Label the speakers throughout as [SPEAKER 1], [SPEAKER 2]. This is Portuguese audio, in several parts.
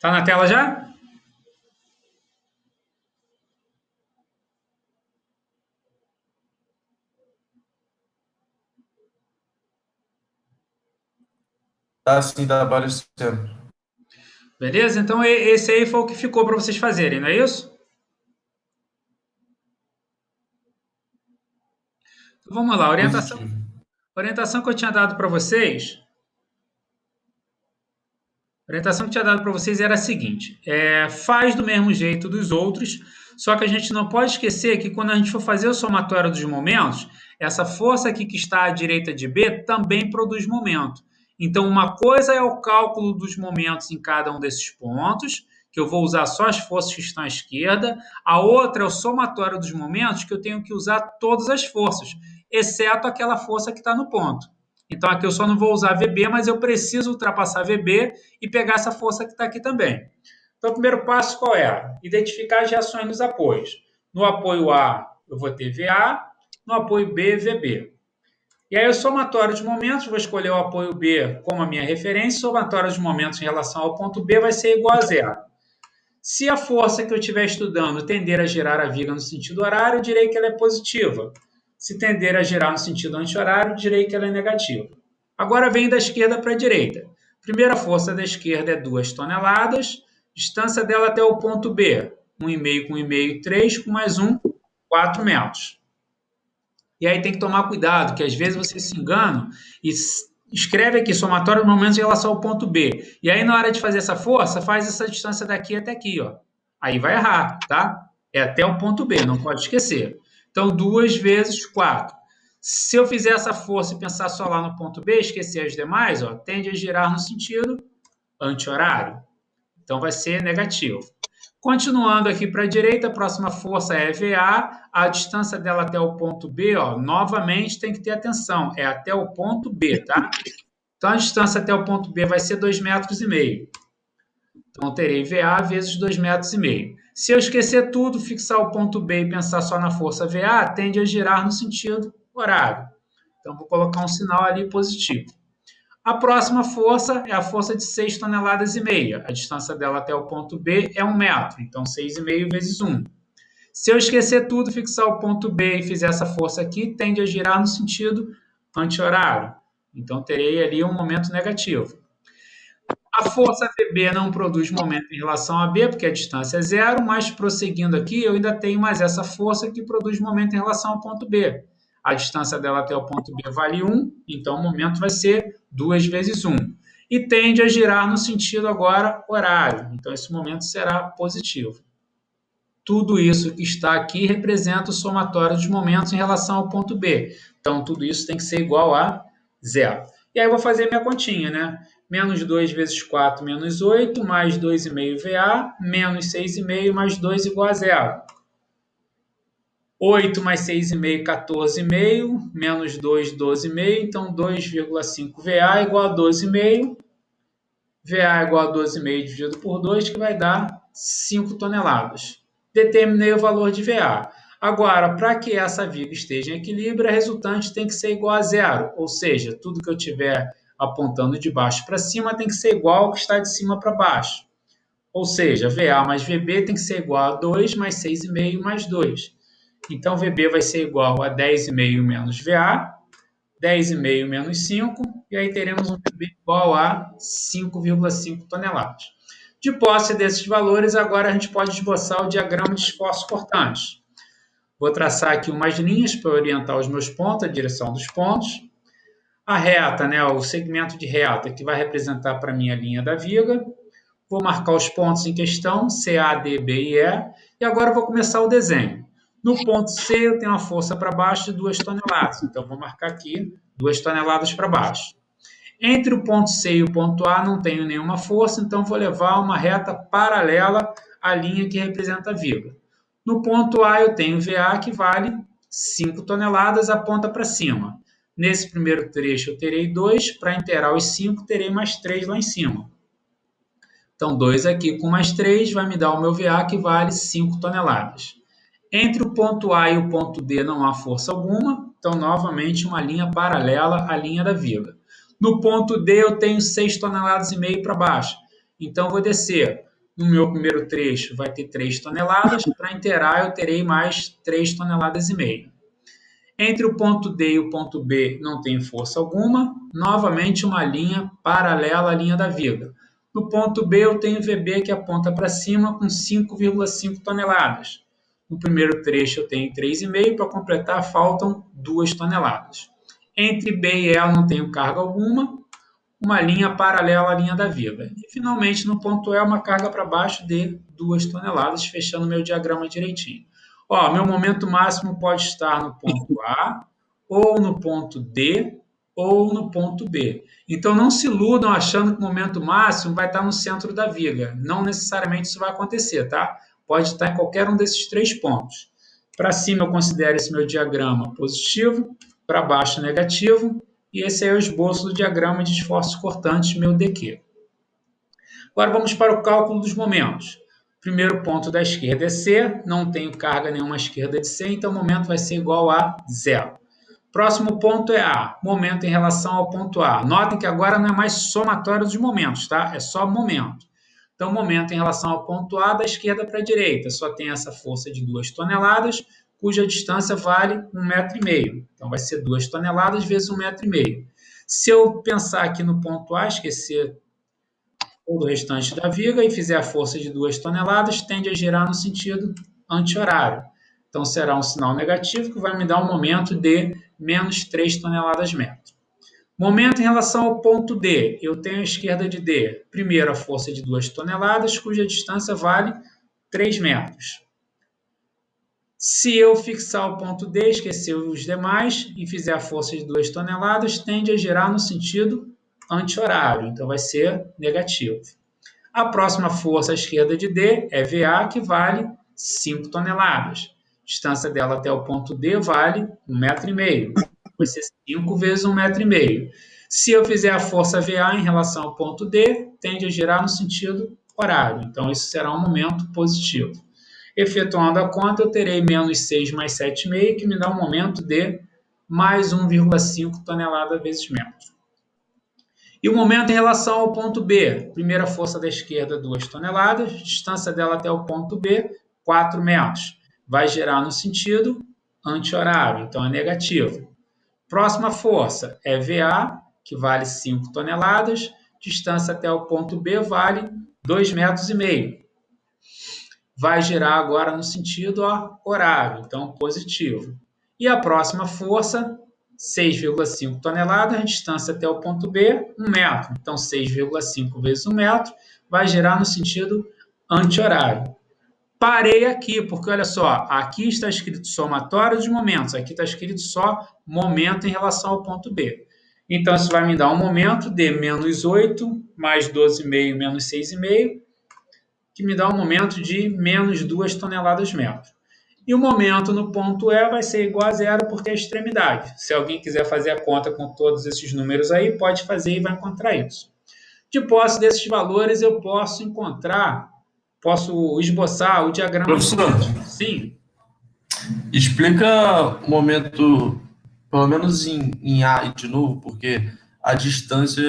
[SPEAKER 1] Tá na tela já?
[SPEAKER 2] Tá sim, tá aparecendo.
[SPEAKER 1] Beleza? Então esse aí foi o que ficou para vocês fazerem, não é isso? Então, vamos lá,
[SPEAKER 2] Positivo.
[SPEAKER 1] orientação que eu tinha dado para vocês. A orientação que eu tinha dado para vocês era a seguinte: faz do mesmo jeito dos outros, só que a gente não pode esquecer que quando a gente for fazer o somatório dos momentos, essa força aqui que está à direita de B também produz momento. Então, uma coisa é o cálculo dos momentos em cada um desses pontos, que eu vou usar só as forças que estão à esquerda, a outra é o somatório dos momentos, que eu tenho que usar todas as forças, exceto aquela força que está no ponto. Então, aqui eu só não vou usar VB, mas eu preciso ultrapassar VB e pegar essa força que está aqui também. Então, o primeiro passo qual é? Identificar as reações nos apoios. No apoio A, eu vou ter VA, no apoio B, VB. E aí, o somatório de momentos, vou escolher o apoio B como a minha referência, o somatório de momentos em relação ao ponto B vai ser igual a zero. Se a força que eu estiver estudando tender a girar a viga no sentido horário, eu direi que ela é positiva. Se tender a girar no sentido anti-horário, eu direi que ela é negativa. Agora vem da esquerda para a direita. Primeira força da esquerda é 2 toneladas, distância dela até o ponto B, 1,5 com 1,5, 3, com mais 1, 4 metros. E aí tem que tomar cuidado, que às vezes você se engana e escreve aqui somatório de momentos em relação ao ponto B. E aí na hora de fazer essa força, faz essa distância daqui até aqui, ó. Aí vai errar, tá? É até o ponto B, não pode esquecer. Então, 2 vezes 4. Se eu fizer essa força e pensar só lá no ponto B, esquecer as demais, ó, tende a girar no sentido anti-horário. Então, vai ser negativo. Continuando aqui para a direita, a próxima força é VA, a distância dela até o ponto B, ó, novamente tem que ter atenção, é até o ponto B, tá? Então a distância até o ponto B vai ser 2,5 metros. Então eu terei VA vezes 2,5 metros. Se eu esquecer tudo, fixar o ponto B e pensar só na força VA, tende a girar no sentido horário. Então vou colocar um sinal ali positivo. A próxima força é a força de 6 toneladas e meia. A distância dela até o ponto B é 1 metro, então 6,5 vezes 1. Se eu esquecer tudo, fixar o ponto B e fizer essa força aqui, tende a girar no sentido anti-horário. Então terei ali um momento negativo. A força VB não produz momento em relação a B, porque a distância é zero, mas prosseguindo aqui, eu ainda tenho mais essa força que produz momento em relação ao ponto B. A distância dela até o ponto B vale 1, então o momento vai ser 2 vezes 1. E tende a girar no sentido agora horário, então esse momento será positivo. Tudo isso que está aqui representa o somatório dos momentos em relação ao ponto B. Então, tudo isso tem que ser igual a zero. E aí eu vou fazer minha continha, né? Menos 2 vezes 4 menos 8, mais 2,5 VA, menos 6,5 mais 2 igual a zero. 8 mais 6,5, 14,5, menos 2, 12,5, então 2,5 VA igual a 12,5. VA igual a 12,5 dividido por 2, que vai dar 5 toneladas. Determinei o valor de VA. Agora, para que essa viga esteja em equilíbrio, a resultante tem que ser igual a zero, ou seja, tudo que eu tiver apontando de baixo para cima tem que ser igual ao que está de cima para baixo. Ou seja, VA mais VB tem que ser igual a 2 mais 6,5 mais 2. Então, VB vai ser igual a 10,5 menos VA, 10,5 menos 5, e aí teremos um PIB igual a 5,5 toneladas. De posse desses valores, agora a gente pode esboçar o diagrama de esforços cortantes. Vou traçar aqui umas linhas para orientar os meus pontos, a direção dos pontos. A reta, né, o segmento de reta, que vai representar para mim a linha da viga. Vou marcar os pontos em questão, C, A, D, B e E. E agora vou começar o desenho. No ponto C, eu tenho uma força para baixo de 2 toneladas. Então, vou marcar aqui 2 toneladas para baixo. Entre o ponto C e o ponto A, não tenho nenhuma força, então vou levar uma reta paralela à linha que representa a viga. No ponto A, eu tenho VA, que vale 5 toneladas, aponta para cima. Nesse primeiro trecho, eu terei 2, para inteirar os 5, terei mais 3 lá em cima. Então, 2 aqui com mais 3 vai me dar o meu VA, que vale 5 toneladas. Entre o ponto A e o ponto D não há força alguma, então, novamente, uma linha paralela à linha da viga. No ponto D, eu tenho 6 toneladas e meio para baixo. Então, vou descer No meu primeiro trecho vai ter 3 toneladas, para inteirar eu terei mais 3,5 toneladas. Entre o ponto D e o ponto B não tem força alguma, novamente uma linha paralela à linha da viga. No ponto B eu tenho VB que aponta para cima com 5,5 toneladas. No primeiro trecho eu tenho 3,5, para completar faltam 2 toneladas. Entre B e E eu não tenho carga alguma, uma linha paralela à linha da viga. E finalmente no ponto E uma carga para baixo de 2 toneladas, fechando meu diagrama direitinho. Ó, meu momento máximo pode estar no ponto A, ou no ponto D, ou no ponto B. Então não se iludam achando que o momento máximo vai estar no centro da viga. Não necessariamente isso vai acontecer, tá? Pode estar em qualquer um desses 3 pontos. Para cima eu considero esse meu diagrama positivo, para baixo negativo, e esse é o esboço do diagrama de esforços cortantes, meu DQ. Agora vamos para o cálculo dos momentos. Primeiro ponto da esquerda é C, não tenho carga nenhuma à esquerda de C, então o momento vai ser igual a zero. Próximo ponto é A, momento em relação ao ponto A. Notem que agora não é mais somatório dos momentos, tá? É só momento. Então, momento em relação ao ponto A, da esquerda para a direita, só tem essa força de 2 toneladas, cuja distância vale 1,5 m. Então, vai ser 2 toneladas vezes 1,5 m. Se eu pensar aqui no ponto A, esquecer todo o restante da viga e fizer a força de 2 toneladas, tende a girar no sentido anti-horário. Então, será um sinal negativo que vai me dar um momento de menos 3 toneladas metro. Momento em relação ao ponto D, eu tenho à esquerda de D, primeiro a força de 2 toneladas, cuja distância vale 3 metros. Se eu fixar o ponto D, esquecer os demais, e fizer a força de 2 toneladas, tende a girar no sentido anti-horário, então vai ser negativo. A próxima força à esquerda de D é VA, que vale 5 toneladas. A distância dela até o ponto D vale 1,5 m. Vai ser 5 vezes 1,5 m. Se eu fizer a força VA em relação ao ponto D, tende a girar no sentido horário. Então, isso será um momento positivo. Efetuando a conta, eu terei menos 6 mais 7,5, que me dá um momento de mais 1,5 tonelada vezes metro. E o momento em relação ao ponto B, primeira força da esquerda, 2 toneladas, distância dela até o ponto B, 4 metros. Vai girar no sentido anti-horário, então é negativo. Próxima força é VA, que vale 5 toneladas, distância até o ponto B vale 2,5 metros. Vai girar agora no sentido horário, então positivo. E a próxima força, 6,5 toneladas, a distância até o ponto B, 1 metro. Então, 6,5 vezes 1 metro vai girar no sentido anti-horário. Parei aqui, porque olha só, aqui está escrito somatório de momentos, aqui está escrito só momento em relação ao ponto B. Então, isso vai me dar um momento de menos 8, mais 12,5, menos 6,5, que me dá um momento de menos 2 toneladas metro. E o momento no ponto E vai ser igual a zero, porque é a extremidade. Se alguém quiser fazer a conta com todos esses números aí, pode fazer e vai encontrar isso. De posse desses valores, eu posso esboçar o diagrama.
[SPEAKER 2] Professor,
[SPEAKER 1] Sim.
[SPEAKER 2] explica o momento, pelo menos em A de novo, porque a distância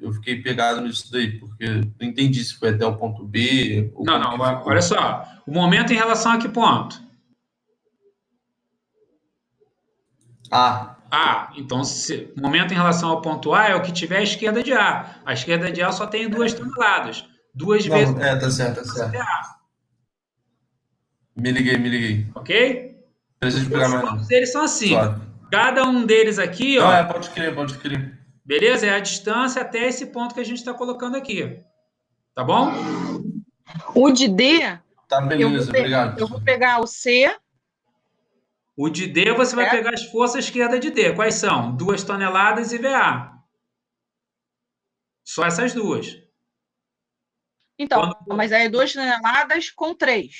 [SPEAKER 2] eu fiquei pegado nisso daí, porque não entendi se foi até o ponto B ou
[SPEAKER 1] Não,
[SPEAKER 2] como
[SPEAKER 1] não,
[SPEAKER 2] que ficou.
[SPEAKER 1] olha só. O momento em relação a que ponto?
[SPEAKER 2] A.
[SPEAKER 1] Então, o momento em relação ao ponto A é o que tiver à esquerda de A. A esquerda de A só tem 2 toneladas. Duas vezes,
[SPEAKER 2] Não, tá certo, tá certo. Me liguei.
[SPEAKER 1] ok?
[SPEAKER 2] Preciso
[SPEAKER 1] Porque
[SPEAKER 2] pegar
[SPEAKER 1] os
[SPEAKER 2] mais
[SPEAKER 1] pontos
[SPEAKER 2] não.
[SPEAKER 1] deles são assim.
[SPEAKER 2] Suave.
[SPEAKER 1] Cada um deles aqui,
[SPEAKER 2] Não,
[SPEAKER 1] ó,
[SPEAKER 2] pode crer, pode crer.
[SPEAKER 1] beleza? É a distância até esse ponto que a gente está colocando aqui. Tá bom?
[SPEAKER 3] O de D,
[SPEAKER 2] Tá, beleza, obrigado,
[SPEAKER 3] eu vou
[SPEAKER 2] professor.
[SPEAKER 3] pegar o C,
[SPEAKER 1] O de D você vai
[SPEAKER 3] certo?
[SPEAKER 1] pegar as forças à esquerda de D. Quais são? 2 toneladas e VA. Só essas duas.
[SPEAKER 3] Então,
[SPEAKER 1] Quando...
[SPEAKER 3] mas aí 2 toneladas com 3,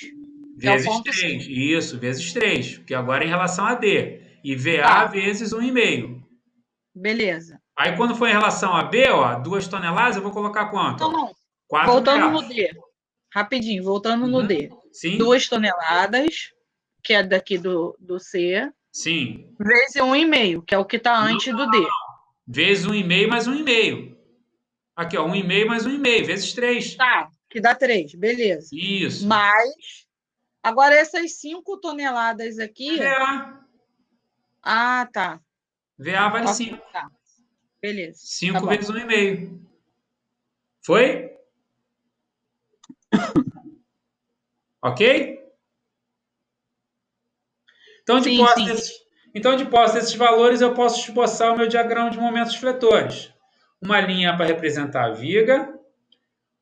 [SPEAKER 3] que é o
[SPEAKER 1] Vezes
[SPEAKER 3] ponto C.
[SPEAKER 1] 3. Isso, vezes 3. Que agora é em relação a D. E VA
[SPEAKER 3] Tá,
[SPEAKER 1] vezes 1,5.
[SPEAKER 3] beleza.
[SPEAKER 1] Aí quando for em relação a B, ó, 2 toneladas, eu vou colocar quanto?
[SPEAKER 3] Não,
[SPEAKER 1] Ó?
[SPEAKER 3] não.
[SPEAKER 1] 4
[SPEAKER 3] Voltando no
[SPEAKER 1] metros.
[SPEAKER 3] D, rapidinho, voltando no D.
[SPEAKER 1] Sim,
[SPEAKER 3] 2 toneladas, que é daqui do C,
[SPEAKER 1] sim.
[SPEAKER 3] vezes 1,5, que é o que está
[SPEAKER 1] Não,
[SPEAKER 3] antes do D.
[SPEAKER 1] vezes 1,5 mais 1,5. Aqui, ó, 1,5 mais 1,5, vezes 3.
[SPEAKER 3] Tá, Que dá 3, beleza.
[SPEAKER 1] Isso.
[SPEAKER 3] Mas, agora essas 5 toneladas aqui...
[SPEAKER 1] VA.
[SPEAKER 3] Ah, tá.
[SPEAKER 1] VA vale
[SPEAKER 3] Ok,
[SPEAKER 1] 5.
[SPEAKER 3] tá. Beleza.
[SPEAKER 1] 5
[SPEAKER 3] Tá bom.
[SPEAKER 1] vezes 1,5. Foi? Ok? Então, de
[SPEAKER 3] Sim,
[SPEAKER 1] posse
[SPEAKER 3] sim.
[SPEAKER 1] desses valores, eu posso esboçar o meu diagrama de momentos fletores. Uma linha para representar a viga.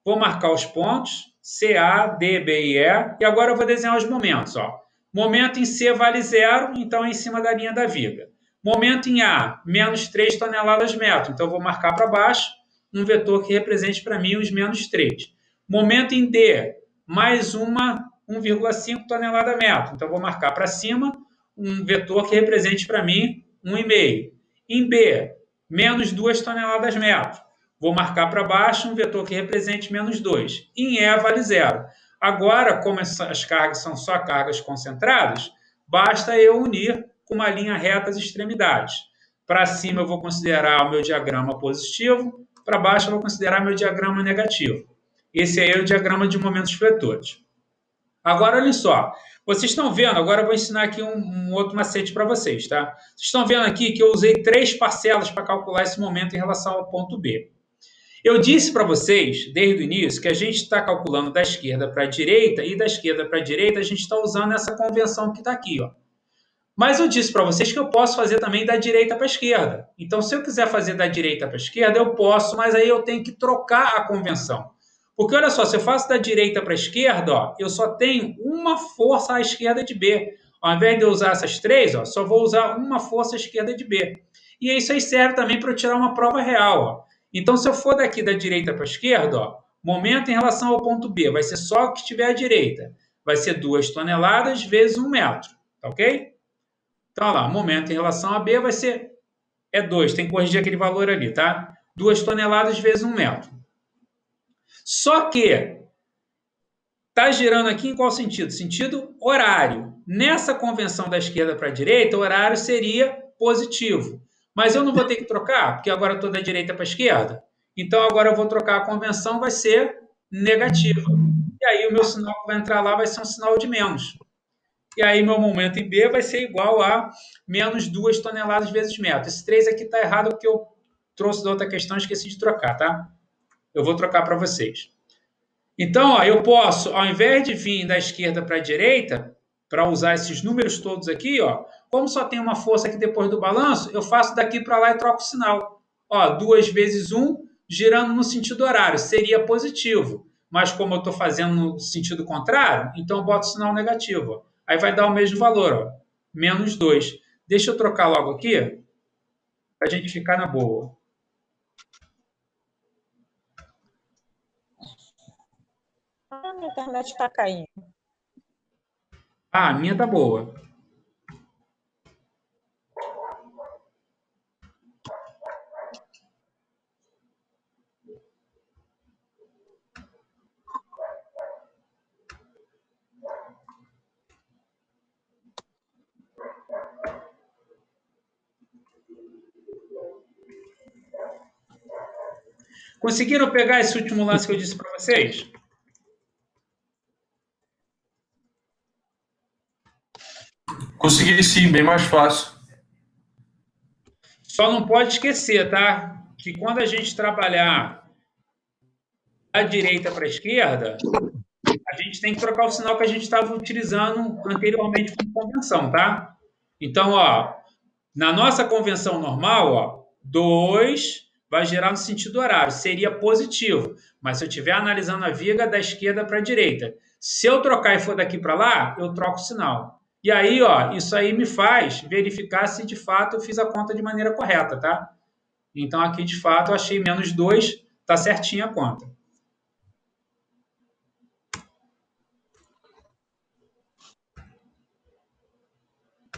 [SPEAKER 1] Vou marcar os pontos, C, A, D, B e E. E agora eu vou desenhar os momentos. Ó. Momento em C vale 0, então é em cima da linha da viga. Momento em A, menos 3 toneladas metro. Então eu vou marcar para baixo um vetor que represente para mim os menos 3. Momento em D, mais 1,5 tonelada metro. Então eu vou marcar para cima um vetor que represente para mim 1,5. Em B, menos 2 toneladas metro. Vou marcar para baixo um vetor que represente menos 2. Em E vale 0. Agora, como as cargas são só cargas concentradas, basta eu unir com uma linha reta as extremidades. Para cima eu vou considerar o meu diagrama positivo, para baixo eu vou considerar meu diagrama negativo. Esse aí é o diagrama de momentos fletores. Agora, olha só. Vocês estão vendo, agora eu vou ensinar aqui um outro macete para vocês, tá? Vocês estão vendo aqui que eu usei 3 parcelas para calcular esse momento em relação ao ponto B. Eu disse para vocês, desde o início, que a gente está calculando da esquerda para a direita e da esquerda para a direita a gente está usando essa convenção que está aqui. Ó. Mas eu disse para vocês que eu posso fazer também da direita para a esquerda. Então, se eu quiser fazer da direita para a esquerda, eu posso, mas aí eu tenho que trocar a convenção. Porque olha só, se eu faço da direita para a esquerda, ó, eu só tenho uma força à esquerda de B. Ao invés de eu usar essas 3, ó, só vou usar uma força à esquerda de B. E isso aí serve também para eu tirar uma prova real. Ó. Então, se eu for daqui da direita para a esquerda, ó, momento em relação ao ponto B vai ser só o que estiver à direita. Vai ser 2 toneladas vezes 1 metro. Tá ok? Então, olha lá, momento em relação a B vai ser 2. Tem que corrigir aquele valor ali, tá? 2 toneladas vezes 1 metro. Só que está girando aqui em qual sentido? Sentido horário. Nessa convenção da esquerda para a direita, o horário seria positivo. Mas eu não vou ter que trocar, porque agora estou da direita para a esquerda. Então, agora eu vou trocar a convenção, vai ser negativa. E aí, o meu sinal que vai entrar lá vai ser um sinal de menos. E aí, meu momento em B vai ser igual a menos 2 toneladas vezes metro. Esse 3 aqui está errado porque eu trouxe da outra questão e esqueci de trocar, tá? Eu vou trocar para vocês. Então, ó, eu posso, ao invés de vir da esquerda para a direita, para usar esses números todos aqui, ó, como só tem uma força aqui depois do balanço, eu faço daqui para lá e troco o sinal. Ó, 2 vezes 1, girando no sentido horário, seria positivo. Mas como eu estou fazendo no sentido contrário, então eu boto o sinal negativo. Ó. Aí vai dar o mesmo valor, ó, menos 2. Deixa eu trocar logo aqui, para a gente ficar na boa.
[SPEAKER 4] Ah, minha internet está caindo.
[SPEAKER 1] Ah, a minha tá boa. Conseguiram pegar esse último lance que eu disse para vocês?
[SPEAKER 2] Consegui sim, bem mais fácil.
[SPEAKER 1] Só não pode esquecer, tá? Que quando a gente trabalhar da direita para a esquerda, a gente tem que trocar o sinal que a gente estava utilizando anteriormente como convenção, tá? Então, ó, na nossa convenção normal, ó, 2 vai gerar no sentido horário, seria positivo. Mas se eu estiver analisando a viga da esquerda para a direita, se eu trocar e for daqui para lá, eu troco o sinal. E aí, ó, isso aí me faz verificar se de fato eu fiz a conta de maneira correta, tá? Então, aqui de fato eu achei menos 2, tá certinha a conta.